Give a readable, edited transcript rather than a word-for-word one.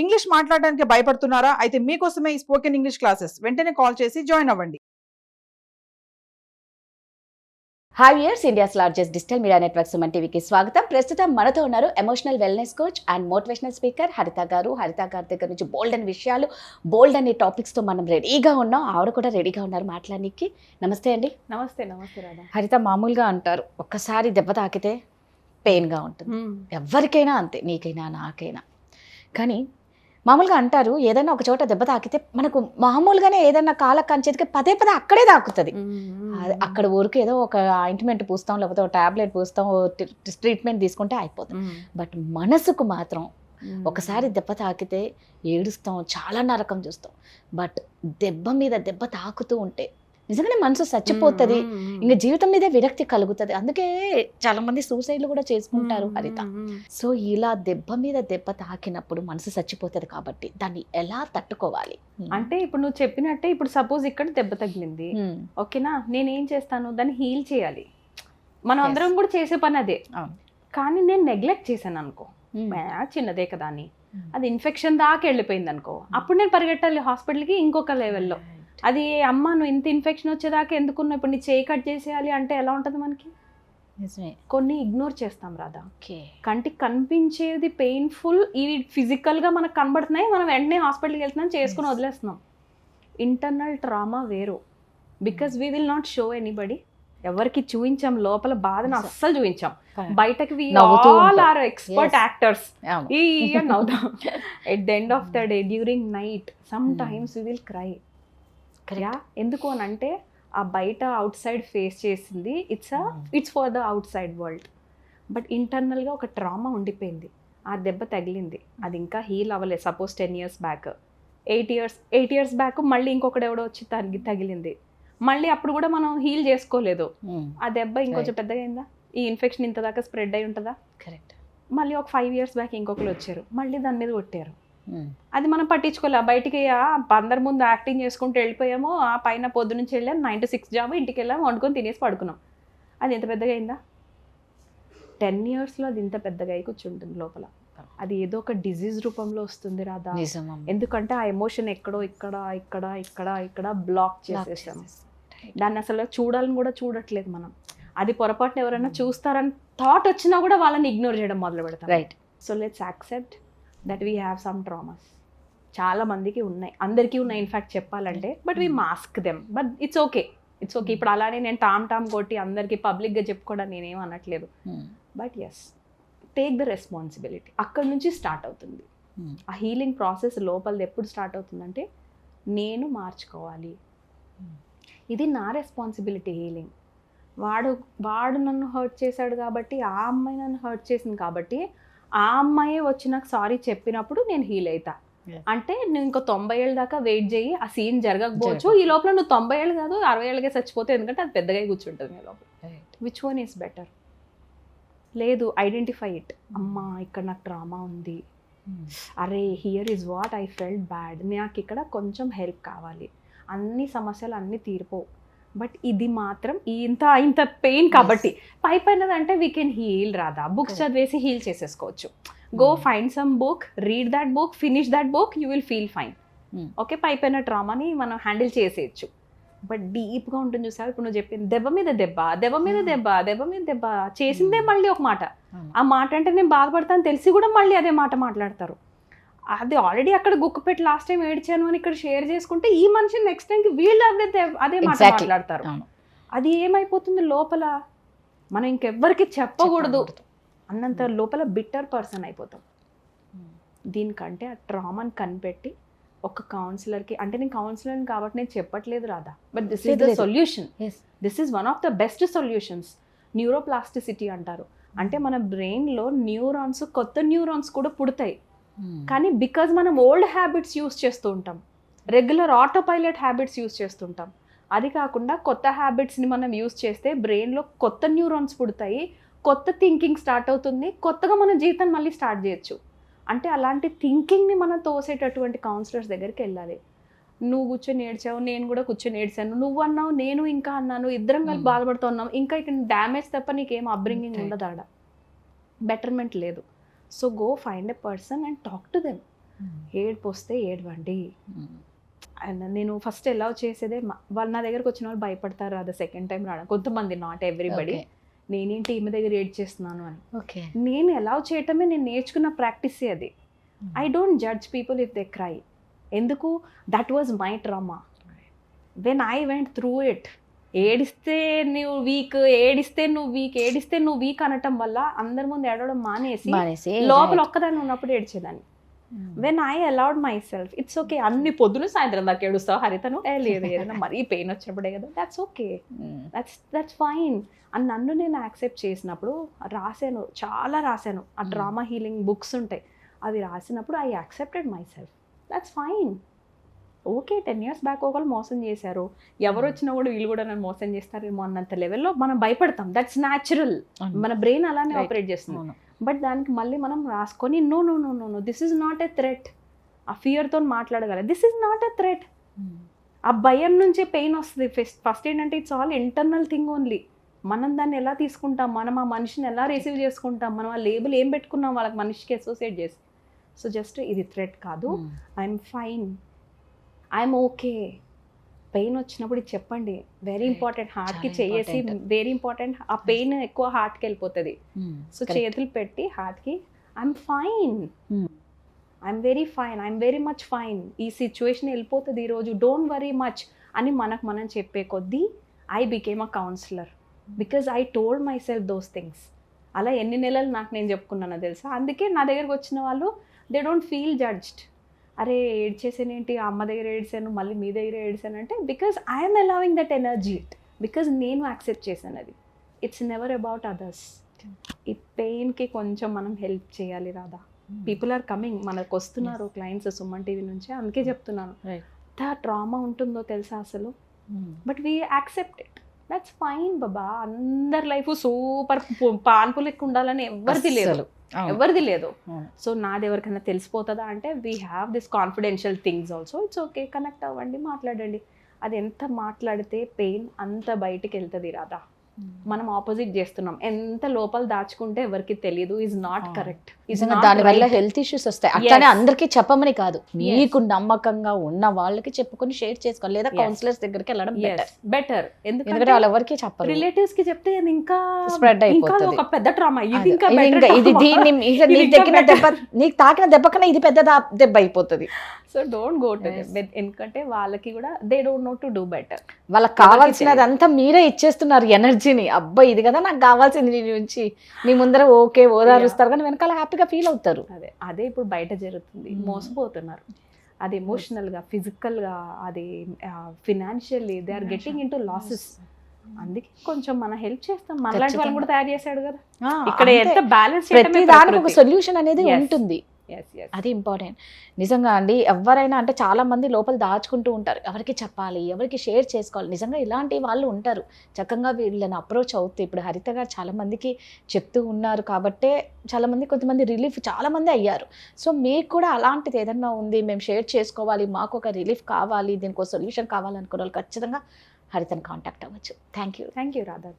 English మాట్లాడడానికి భయపడుతున్నారా? అయితే మీకోసమే ఈ స్పోకెన్ ఇంగ్లీష్ క్లాసెస్. వెంటనే కాల్ చేసి జాయిన్ అవ్వండి. Hi viewers, India's largest digital media network Suman టీవీకి స్వాగతం. ప్రస్తుతం మనతో ఉన్నారు emotional wellness coach and motivational speaker హరిత గారు. హరిత గారి దగ్గర నుంచి బోల్డ్ అని విషయాలు, బోల్డ్ అనే టాపిక్స్తో మనం రెడీగా ఉన్నాం. ఆవిడ కూడా రెడీగా ఉన్నారు మాట్లాడడానికి. నమస్తే అండి. నమస్తే. నమస్తే రాధా. హరిత, మామూలుగా అంటారు ఒక్కసారి దెబ్బ తాకితే పెయిన్గా ఉంటుంది, ఎవరికైనా అంతే, నీకైనా నాకైనా. కానీ మామూలుగా అంటారు ఏదైనా ఒక చోట దెబ్బ తాకితే మనకు మామూలుగానే ఏదైనా కాళ్ళ కంచేతికి పదే పదే అక్కడే తాకుతుంది. అక్కడ ఊరికి ఏదో ఒక ఆయింట్మెంట్ పూస్తాం, లేకపోతే ఒక టాబ్లెట్ పూస్తాం, ట్రీట్మెంట్ తీసుకుంటే అయిపోతుంది. బట్ మనసుకు మాత్రం ఒకసారి దెబ్బ తాకితే ఏడుస్తాం, చాలా నరకం చూస్తాం. బట్ దెబ్బ మీద దెబ్బ తాకుతూ ఉంటే నిజంగానే మనసు చచ్చిపోతుంది, ఇంకా జీవితం మీదే విరక్తి కలుగుతుంది. అందుకే చాలా మంది సూసైడ్లు కూడా చేసుకుంటారు హరిత. సో ఇలా దెబ్బ మీద దెబ్బ తాకినప్పుడు మనసు చచ్చిపోతుంది కాబట్టి దాన్ని ఎలా తట్టుకోవాలి అంటే ఇప్పుడు నువ్వు చెప్పినట్టే, ఇప్పుడు సపోజ్ ఇక్కడ దెబ్బ తగిలింది, ఓకేనా, నేనేం చేస్తాను, దాన్ని హీల్ చేయాలి. మనం అందరం కూడా చేసే పని అదే. కానీ నేను నెగ్లెక్ట్ చేశాను అనుకో, చిన్నదే కదా అని, అది ఇన్ఫెక్షన్ దాకా వెళ్ళిపోయింది అనుకో, అప్పుడు నేను పరిగెట్టాలి హాస్పిటల్కి ఇంకొక లెవెల్లో. అది అమ్మ నువ్వు ఇంత ఇన్ఫెక్షన్ వచ్చేదాకా ఎందుకున్నావు, ఇప్పుడు నీ చేయి కట్ చేసేయాలి అంటే ఎలా ఉంటుంది మనకి? కొన్ని ఇగ్నోర్ చేస్తాం రాదా. కంటికి కనిపించేది పెయిన్ఫుల్, ఇవి ఫిజికల్గా మనకు కనబడుతున్నాయి, మనం వెంటనే హాస్పిటల్కి వెళ్తున్నాం, చేసుకుని వదిలేస్తున్నాం. ఇంటర్నల్ ట్రామా వేరు. Because we will not show anybody. ఎవరికి చూపించాం లోపల బాధను, అస్సలు చూపించాం. బయటకి we all are expert actors. నవ్వుతాం. At the end of the day, during night sometimes we will cry. ఎందుకు అని అంటే ఆ బయట అవుట్ సైడ్ ఫేస్ చేసింది it's for the outside world. But ఇంటర్నల్గా ఒక ట్రామా ఉండిపోయింది. ఆ దెబ్బ తగిలింది, అది ఇంకా హీల్ అవ్వలేదు. Suppose 10 years back, 8 years back మళ్ళీ ఇంకొకటి ఎవడో వచ్చి తగిలింది, మళ్ళీ అప్పుడు కూడా మనం హీల్ చేసుకోలేదు. ఆ దెబ్బ ఇంకొంచెం పెద్దగా అయిందా, ఈ ఇన్ఫెక్షన్ ఇంత దాకా స్ప్రెడ్ అయి ఉంటుందా? కరెక్ట్. మళ్ళీ ఒక 5 years బ్యాక్ ఇంకొకరు వచ్చారు, మళ్ళీ దాని మీద కొట్టారు. అది మనం పట్టించుకోలే. బయటికి అందరి ముందు యాక్టింగ్ చేసుకుంటూ వెళ్ళిపోయాము. ఆ పైన పొద్దు నుంచి వెళ్ళాము, 9 to 6 జాబ్, ఇంటికి వెళ్ళాము, వండుకొని తినేసి పడుకున్నాం. అది ఎంత పెద్దగా అయిందా? 10 yearsలో అది ఇంత పెద్దగా అయి కూర్చుంటుంది లోపల. అది ఏదో ఒక డిజీజ్ రూపంలో వస్తుంది రాదా. ఎందుకంటే ఆ ఎమోషన్ ఎక్కడో ఇక్కడ ఇక్కడ ఇక్కడ ఇక్కడ బ్లాక్ చేసేసాము. దాన్ని అసలు చూడాలని కూడా చూడట్లేదు మనం. అది పొరపాటున ఎవరైనా చూస్తారని థాట్ వచ్చినా కూడా వాళ్ళని ఇగ్నోర్ చేయడం మొదలు పెడతాం. Right. So let's accept that we have some traumas. చాలా మందికి ఉన్నాయి, అందరికీ ఉన్నాయి ఇన్ఫ్యాక్ట్ చెప్పాలంటే. But we mask them. But it's okay. ఇప్పుడు అలానే నేను టామ్ కొట్టి అందరికీ పబ్లిక్గా చెప్పుకోవడం నేనేం అనట్లేదు. But yes, take the responsibility. అక్కడ నుంచి స్టార్ట్ అవుతుంది ఆ హీలింగ్ ప్రాసెస్. లోపలిది ఎప్పుడు స్టార్ట్ అవుతుందంటే నేను మార్చుకోవాలి, ఇది నా రెస్పాన్సిబిలిటీ. హీలింగ్ వాడు నన్ను హర్ట్ చేశాడు కాబట్టి, ఆ అమ్మాయి నన్ను హర్ట్ చేసింది కాబట్టి, ఆ అమ్మాయి వచ్చి నాకు సారీ చెప్పినప్పుడు నేను హీల్ అవుతా. అంటే నువ్వు ఇంకో 90 ఏళ్ళ దాకా వెయిట్ చేయి, ఆ సీన్ జరగకపోవచ్చు. ఈ లోపల నువ్వు 90 ఏళ్ళు కాదు 60 ఏళ్ళకే చచ్చిపోతే, ఎందుకంటే అది పెద్దగా కూర్చుంటుంది నీ లోపల. Which one is better? లేదు, ఐడెంటిఫై ఇట్. అమ్మా ఇక్కడ నాకు ట్రామా ఉంది, అరే here is what I felt bad, నాకు ఇక్కడ కొంచెం హెల్ప్ కావాలి. అన్ని సమస్యలు అన్నీ తీరిపోవు, బట్ ఇది మాత్రం ఇంత పెయిన్ కాబట్టి పైనదంటే వీ కెన్ హీల్ రాదా. బుక్స్ చదివేసి హీల్ చేసేసుకోవచ్చు. Go find some book, read that book, finish that book, you will feel fine. Okay, పైన ట్రామాని మనం హ్యాండిల్ చేసేయచ్చు. బట్ డీప్గా ఉంటుంది చూసావు. ఇప్పుడు నువ్వు చెప్పింది దెబ్బ మీద దెబ్బ చేసిందే మళ్ళీ ఒక మాట. ఆ మాట అంటే నేను బాధపడతాను తెలిసి కూడా మళ్ళీ అదే మాట మాట్లాడతారు. అది ఆల్రెడీ అక్కడ గుక్కపెట్టి లాస్ట్ టైం ఏడ్చాను అని ఇక్కడ షేర్ చేసుకుంటే, ఈ మనిషి నెక్స్ట్ టైంకి వీళ్ళు అదే మాట మాట్లాడతారు. అది ఏమైపోతుంది లోపల, మనం ఇంకెవ్వరికి చెప్పకూడదు అన్నంత లోపల బిట్టర్ పర్సన్ అయిపోతాం. దీనికంటే ఆ ట్రామాని కనిపెట్టి ఒక కౌన్సిలర్కి, అంటే నేను కౌన్సిలర్ని కాబట్టి నేను చెప్పట్లేదు రాదా, but this is the solution. This is one of the best solutions. Neuroplasticity అంటారు. అంటే మన బ్రెయిన్లో న్యూరాన్స్, కొత్త న్యూరాన్స్ కూడా పుడతాయి. కానీ బికాజ్ మనం ఓల్డ్ హ్యాబిట్స్ యూస్ చేస్తూ ఉంటాం, regular auto pilot habits use చేస్తుంటాం. అది కాకుండా కొత్త హ్యాబిట్స్ని మనం యూస్ చేస్తే బ్రెయిన్లో కొత్త న్యూరాన్స్ పుడతాయి, కొత్త థింకింగ్ స్టార్ట్ అవుతుంది, కొత్తగా మన జీవితం మళ్ళీ స్టార్ట్ చేయొచ్చు. అంటే అలాంటి థింకింగ్ని మనం తోసేటటువంటి కౌన్సిలర్స్ దగ్గరికి వెళ్ళాలి. నువ్వు కూర్చొని ఏడ్చావు, నేను కూడా కూర్చొని ఏడ్చాను, నువ్వు అన్నావు, నేను ఇంకా అన్నాను, ఇద్దరం కలిసి బాధపడుతూ ఉన్నాం. ఇంకా ఇక్కడ డ్యామేజ్ తప్ప నీకేం అప్బ్రింగింగ్ ఉండదు, ఆడ బెటర్మెంట్ లేదు. So go find a person and talk to them. ఏడుపు వస్తే ఏడవండి. అండ్ నేను ఫస్ట్ ఎలా చేసేదే వాళ్ళు నా దగ్గరకు వచ్చిన వాళ్ళు భయపడతారు అది సెకండ్ టైం రావడం, కొంతమంది, నాట్ ఎవ్రీబడి. నేనేంటి ఈమె దగ్గర ఏడ్ చేస్తున్నాను అని. నేను ఎలా చేయటమే నేను నేర్చుకున్న ప్రాక్టీసే అది. I don't judge people if they cry. ఎందుకు? That was my trauma. When I went through it, ఏడిస్తే నువ్వు వీక్, ఏడిస్తే నువ్వు వీక్ అనటం వల్ల అందరి ముందు ఏడవడం మానేసి లోపల ఒక్కదాన్ని ఉన్నప్పుడు ఏడ్చేదాన్ని. When I allowed myself, it's okay, అన్ని పొద్దున సాయంత్రం దాకా ఏడుస్తావు హరితను, లేదు ఏదైనా మరీ పెయిన్ వచ్చినప్పుడే కదా, దట్స్ ఓకే, దట్స్ ఫైన్ అని నన్ను నేను యాక్సెప్ట్ చేసినప్పుడు రాశాను, చాలా రాశాను. ఆ డ్రామా హీలింగ్ బుక్స్ ఉంటాయి, అవి రాసినప్పుడు I accepted my self, that's fine. Okay, 10 years back ఒకళ్ళు మోసం చేశారు, ఎవరు వచ్చినా కూడా వీళ్ళు కూడా నన్ను మోసం చేస్తారేమో అన్నంత లెవెల్లో మనం భయపడతాం. దట్స్ న్యాచురల్, మన బ్రెయిన్ అలానే ఆపరేట్ చేస్తుంది. బట్ దానికి మళ్ళీ మనం రాసుకొని no no no no no this is not a threat. ఆ ఫియర్తో మాట్లాడగలరు, this is not a threat. ఆ భయం నుంచే పెయిన్ వస్తుంది. ఫస్ట్ ఏంటంటే it's all internal thing only. మనం దాన్ని ఎలా తీసుకుంటాం, మనం ఆ మనిషిని ఎలా రిసీవ్ చేసుకుంటాం, మనం ఆ లేబుల్ ఏం పెట్టుకున్నాం వాళ్ళకి మనిషికి అసోసియేట్ చేసి. సో జస్ట్ ఇది థ్రెట్ కాదు, I'm fine, I'm okay. Pain వచ్చినప్పుడు ఇది చెప్పండి, వెరీ ఇంపార్టెంట్. హార్ట్కి చేసి వెరీ ఇంపార్టెంట్. ఆ పెయిన్ ఎక్కువ హార్ట్కి వెళ్ళిపోతుంది. సో చేతులు పెట్టి హార్ట్కి I'm fine, I'm very fine, I'm very much fine, ఈ సిచ్యువేషన్ వెళ్ళిపోతుంది ఈరోజు, డోంట్ వరీ మచ్ అని మనకు మనం చెప్పే కొద్దీ I became a counsellor because I told my self those things. అలా ఎన్ని నెలలు నాకు నేను చెప్పుకున్నానో తెలుసా. అందుకే నా దగ్గరకు వచ్చిన వాళ్ళు దే డోంట్ ఫీల్ జడ్జ్డ్. అరే ఏడ్చేసానేంటి, అమ్మ దగ్గర ఏడ్చాను, మళ్ళీ మీ దగ్గర ఏడ్చాను అంటే because I'm allowing that energy, because నేను యాక్సెప్ట్ చేశాను అది. It's never about others. ఈ పెయిన్కి కొంచెం మనం హెల్ప్ చేయాలి రాధా. పీపుల్ ఆర్ కమింగ్, మనకు వస్తున్నారు క్లయింట్స్ సుమన్ టీవీ నుంచి. అందుకే చెప్తున్నాను, ఎంత ట్రామా ఉంటుందో తెలుసా అసలు. But we accept it, that's fine బాబా. అందరి లైఫ్ సూపర్ పాన్పులు ఎక్కువ ఉండాలని ఎవరిది లేదు. సో నాది ఎవరికైనా తెలిసిపోతుందా అంటే we have this confidential things also. It's okay, connect అవ్వండి, మాట్లాడండి. అది ఎంత మాట్లాడితే పెయిన్ అంత బయటికి వెళ్తుంది రాదా. మనం ఆపోజిట్ చేస్తున్నాం. ఎంత లోపల దాచుకుంటే ఎవరికి తెలియదు, ఈజ్ నాట్ కరెక్ట్. దాని వల్ల హెల్త్ ఇష్యూస్ వస్తాయి. అట్లానే అందరికీ చెప్పమని కాదు, మీకు నమ్మకంగా ఉన్న వాళ్ళకి చెప్పుకొని షేర్ చేసుకోవాలి, లేదా కౌన్సిలర్స్ దగ్గరికి వెళ్ళడం బెటర్. ఎందుకంటే వాళ్ళు ఎవరికి చెప్పరు. రిలేటివ్స్ కి చెప్తే ఇంకా స్ప్రెడ్ అయిపోతుంది, ఒక పెద్ద ట్రామా. ఇది నీకు తాకిన దెబ్బ కన్నా ఇది పెద్ద దెబ్బ అయిపోతుంది. So don't go to them, ఎందుకంటే వాళ్ళకి కూడా they don't know to do better. వాళ్ళకి కావాల్సినదంతా మీరే ఇచ్చేస్తున్నారు ఎనర్జీని. అబ్బాయి ఇది కదా నాకు కావాల్సింది నీ నుంచి, నీ ముందర ఓకే ఓదారుస్తారు కానీ వెనకాల హ్యాపీగా ఫీల్ అవుతారు. అదే ఇప్పుడు బయట జరుగుతుంది. మోసపోతున్నారు. అది ఎమోషనల్గా, ఫిజికల్గా, అది financially they are getting into losses. అందుకే కొంచెం మనం హెల్ప్ చేస్తాం. మనలాంటి వాళ్ళు కూడా తయారు చేశాడు కదా. ఇక్కడ ఎంత బ్యాలెన్స్, ప్రతి దానికి ఒక సొల్యూషన్ అనేది ఉంటుంది. అది ఇంపార్టెంట్ నిజంగా అండి. ఎవరైనా అంటే చాలా మంది లోపల దాచుకుంటూ ఉంటారు, ఎవరికి చెప్పాలి, ఎవరికి షేర్ చేసుకోవాలి. నిజంగా ఇలాంటి వాళ్ళు ఉంటారు. చక్కగా వీళ్ళని అప్రోచ్ అవుతాయి. ఇప్పుడు హరిత గారు చాలా మందికి చెప్తూ ఉన్నారు కాబట్టే చాలా మంది, కొంతమంది రిలీఫ్ చాలా మంది అయ్యారు. సో మీకు కూడా అలాంటిది ఏదన్నా ఉంది, మేము షేర్ చేసుకోవాలి, మాకు ఒక రిలీఫ్ కావాలి, దీనికి ఒక సొల్యూషన్ కావాలనుకున్న వాళ్ళు ఖచ్చితంగా హరితను కాంటాక్ట్ అవ్వచ్చు. Thank you Radha.